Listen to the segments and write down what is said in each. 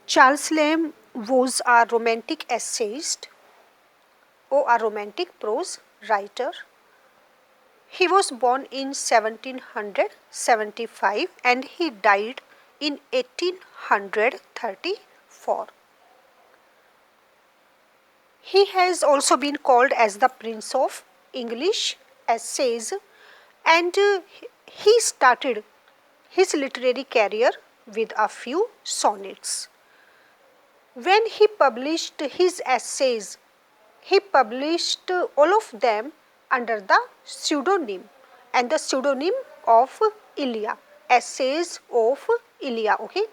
Charles Lamb was a romantic essayist or a romantic prose writer. He was born in 1775 and he died in 1834. He has also been called as the Prince of English Essays, and he started his literary career with a few sonnets. When he published his essays, he published all of them under the pseudonym and the pseudonym of Elia, Essays of Elia. Okay,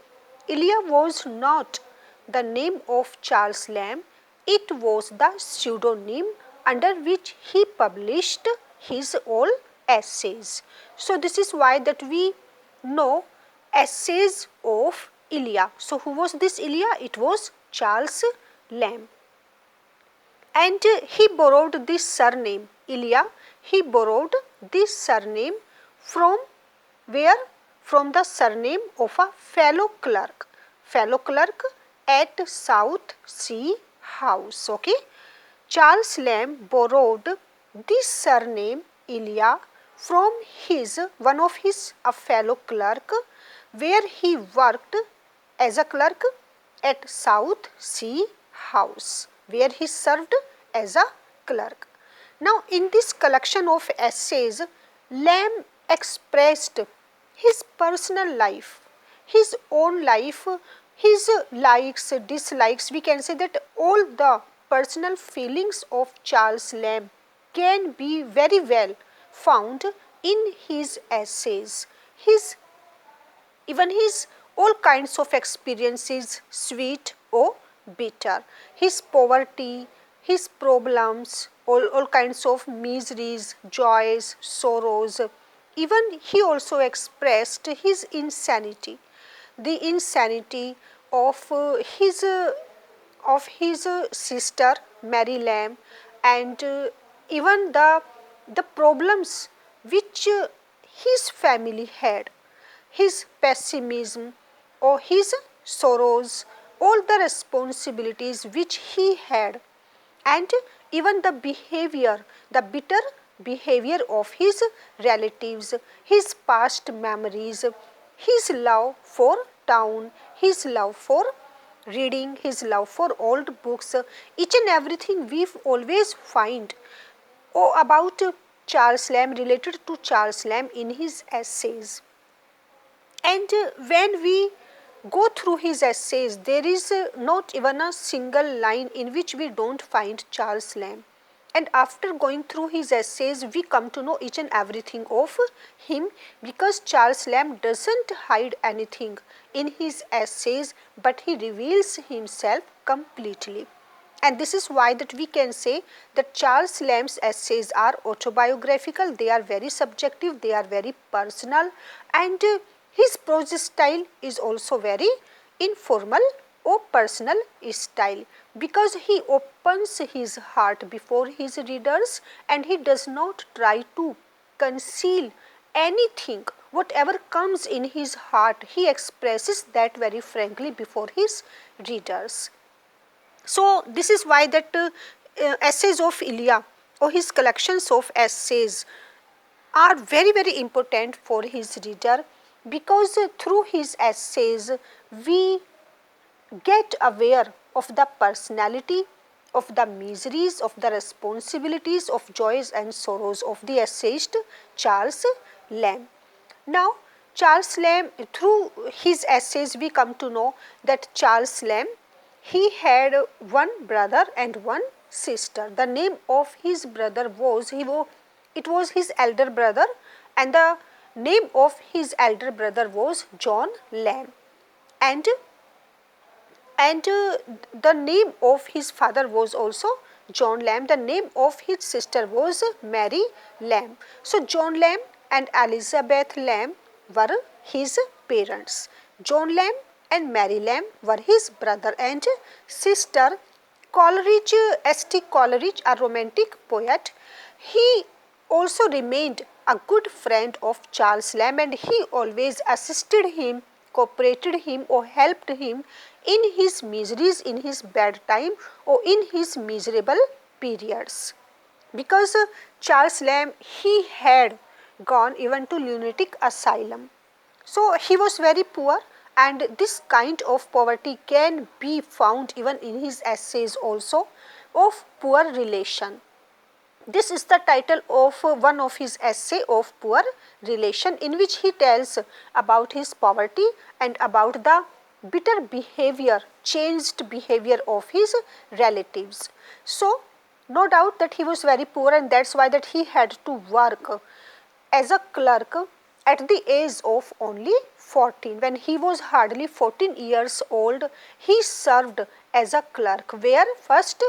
Elia was not the name of Charles Lamb, it was the pseudonym under which he published his all essays. So this is why that we know Essays of Elia. So who was this Elia? It was Charles Lamb. And he borrowed this surname Elia. He borrowed this surname from where? From the surname of a fellow clerk at South Sea House. Okay, Charles Lamb borrowed this surname Elia from his one of his a fellow clerk, where he worked as a clerk at South Sea House, where he served as a clerk. Now, in this collection of essays, Lamb expressed his personal life, his own life, his likes, dislikes. We can say that all the personal feelings of Charles Lamb can be very well found in his essays. Even his all kinds of experiences, sweet or bitter, his poverty, his problems, all kinds of miseries, joys, sorrows. Even he also expressed his insanity, the insanity of his sister Mary Lamb, and even the problems which his family had, his pessimism or his sorrows, all the responsibilities which he had, and even the behavior, the bitter behavior of his relatives, his past memories, his love for town, his love for reading, his love for old books, each and everything we always find about Charles Lamb, related to Charles Lamb in his essays. And when we go through his essays, there is not even a single line in which we don't find Charles Lamb. And after going through his essays, we come to know each and everything of him, because Charles Lamb doesn't hide anything in his essays, but he reveals himself completely. And this is why that we can say that Charles Lamb's essays are autobiographical, they are very subjective, they are very personal, and his prose style is also very informal or personal style, because he opens his heart before his readers and he does not try to conceal anything. Whatever comes in his heart, he expresses that very frankly before his readers. So this is why that essays of Elia or his collections of essays are very important for his reader, because through his essays we get aware of the personality, of the miseries, of the responsibilities, of joys and sorrows of the essayist Charles Lamb. Now, Charles Lamb, through his essays we come to know that Charles Lamb, he had one brother and one sister. The name of his brother was, it was his elder brother, and the name of his elder brother was John Lamb, and the name of his father was also John Lamb. The name of his sister was Mary Lamb. So John Lamb and Elizabeth Lamb were his parents. John Lamb and Mary Lamb were his brother and sister. Coleridge, S.T. Coleridge, a romantic poet, he also remained a good friend of Charles Lamb, and he always assisted him cooperated him or helped him in his miseries, in his bad time or in his miserable periods. Because Charles Lamb, he had gone even to lunatic asylum. So he was very poor, and this kind of poverty can be found even in his essays also of poor relation. This is the title of one of his essay of poor relation, in which he tells about his poverty and about the bitter behavior, changed behavior of his relatives. So no doubt that he was very poor, and that is why that he had to work as a clerk at the age of only 14. When he was hardly 14 years old, he served as a clerk, where first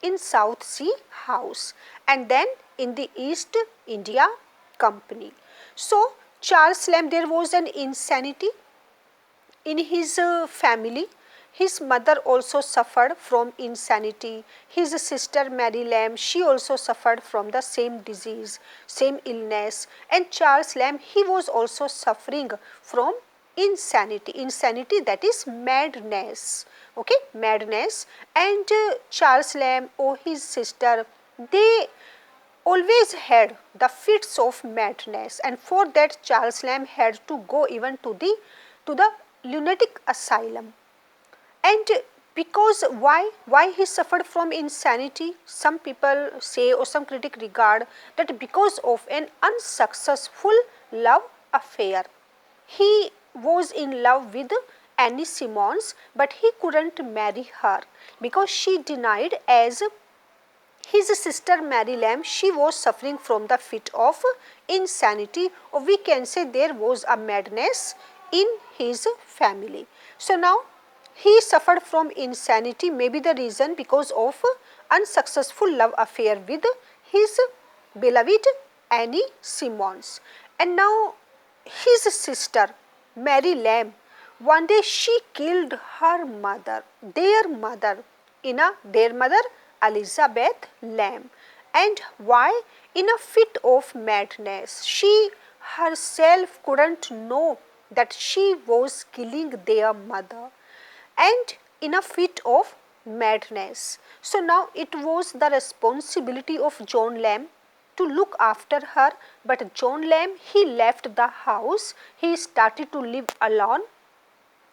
in South Sea House and then in the East India Company. So Charles Lamb, there was an insanity in his family. His mother also suffered from insanity. His sister Mary Lamb, she also suffered from the same disease, same illness. And Charles Lamb, he was also suffering from insanity. Insanity, that is madness. Okay, madness. And Charles Lamb or his sister, they always had the fits of madness, and for that Charles Lamb had to go even to the lunatic asylum. And because why he suffered from insanity? Some people say, or some critic regard, that because of an unsuccessful love affair. He was in love with Annie Simons, but he couldn't marry her because she denied, as his sister Mary Lamb, she was suffering from the fit of insanity, or we can say there was a madness in his family. So now he suffered from insanity, maybe the reason because of unsuccessful love affair with his beloved Annie Simons. And now his sister Mary Lamb, one day she killed her mother, their mother, their mother Elizabeth Lamb. And why? In a fit of madness. She herself couldn't know that she was killing their mother, and in a fit of madness. So now it was the responsibility of John Lamb to look after her, but John Lamb, he left the house, he started to live alone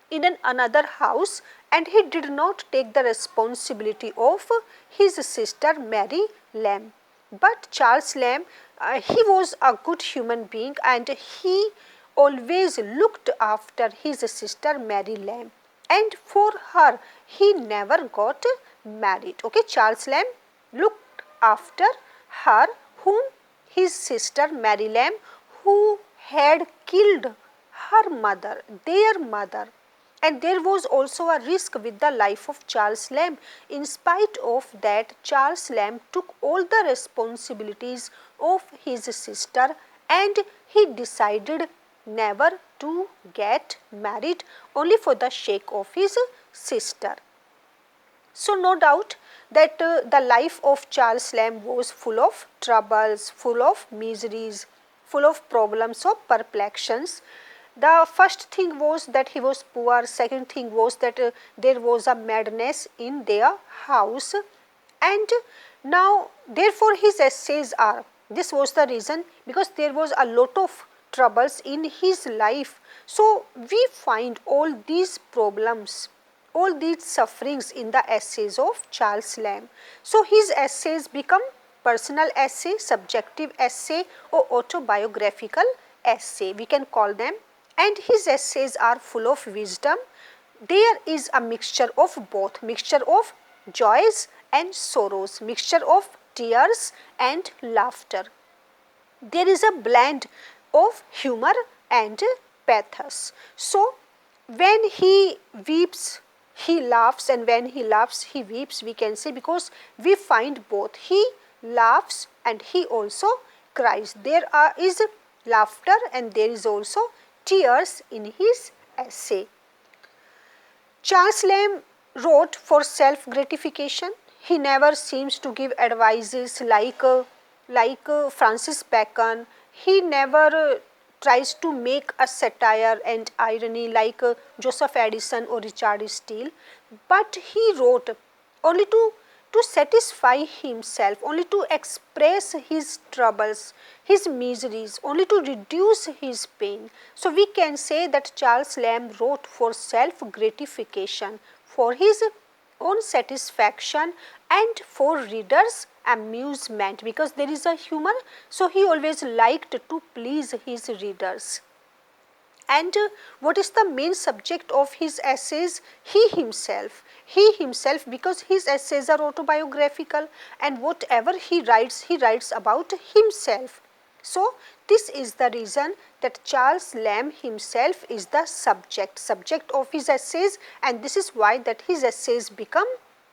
in another house, and he did not take the responsibility of his sister Mary Lamb. But Charles Lamb, he was a good human being, and he always looked after his sister Mary Lamb, and for her he never got married. Okay, Charles Lamb looked after her, whom his sister Mary Lamb, who had killed her mother, their mother. And there was also a risk with the life of Charles Lamb. In spite of that, Charles Lamb took all the responsibilities of his sister, and he decided never to get married, only for the sake of his sister. So no doubt that the life of Charles Lamb was full of troubles, full of miseries, full of problems or perplexations. The first thing was that he was poor, second thing was that there was a madness in their house, and now therefore his essays are, this was the reason, because there was a lot of troubles in his life. So we find all these problems, all these sufferings in the essays of Charles Lamb. So his essays become personal essay, subjective essay or autobiographical essay, we can call them. And his essays are full of wisdom. There is a mixture of both, mixture of joys and sorrows, mixture of tears and laughter. There is a blend of humor and pathos. So when he weeps, he laughs, and when he laughs, he weeps, we can say, because we find both. He laughs and he also cries. There is laughter and there is also tears in his essay. Charles Lamb wrote for self gratification. He never seems to give advices like Francis Bacon. He never tries to make a satire and irony like Joseph Addison or Richard Steele, but he wrote only to satisfy himself, only to express his troubles, his miseries, only to reduce his pain. So we can say that Charles Lamb wrote for self gratification, for his own satisfaction and for readers amusement, because there is a humor, so he always liked to please his readers. And what is the main subject of his essays? He himself, because his essays are autobiographical, and whatever he writes about himself. So this is the reason that Charles Lamb himself is the subject of his essays, and this is why that his essays become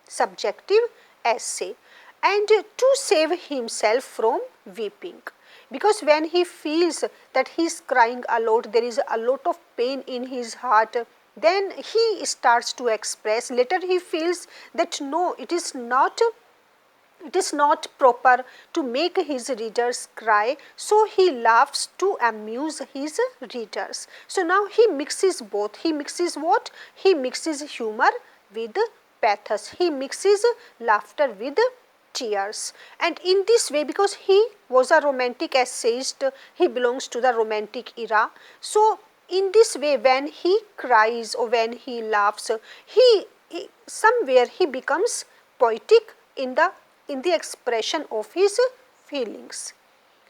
subjective essay. And to save himself from weeping, because when he feels that he is crying a lot, there is a lot of pain in his heart, then he starts to express. Later he feels that no, it is not proper to make his readers cry, so he laughs to amuse his readers. So now he mixes both. He mixes what? He mixes humor with pathos. He mixes laughter with tears, and in this way, because he was a romantic essayist, he belongs to the romantic era. So in this way, when he cries or when he laughs, he somewhere he becomes poetic in the expression of his feelings.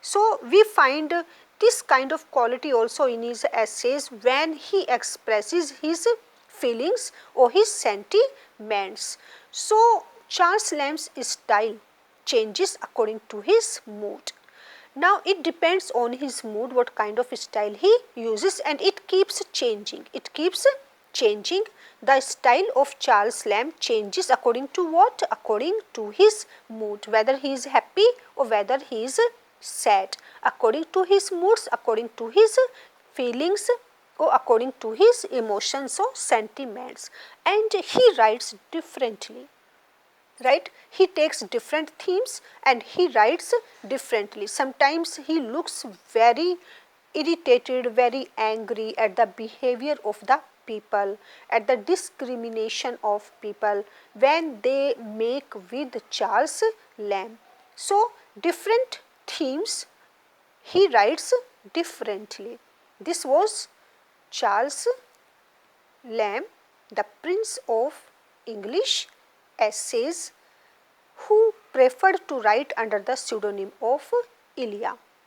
So we find this kind of quality also in his essays when he expresses his feelings or his sentiments. So Charles Lamb's style changes according to his mood. Now it depends on his mood what kind of style he uses, and it keeps changing. It keeps changing. The style of Charles Lamb changes according to what? According to his mood, whether he is happy or whether he is sad, according to his moods, according to his feelings, or according to his emotions or sentiments. And he writes differently, right? He takes different themes and he writes differently. Sometimes he looks very irritated, very angry at the behavior of the people, at the discrimination of people when they make with Charles Lamb. So different themes he writes differently. This was Charles Lamb, the Prince of English essays, who preferred to write under the pseudonym of Elia.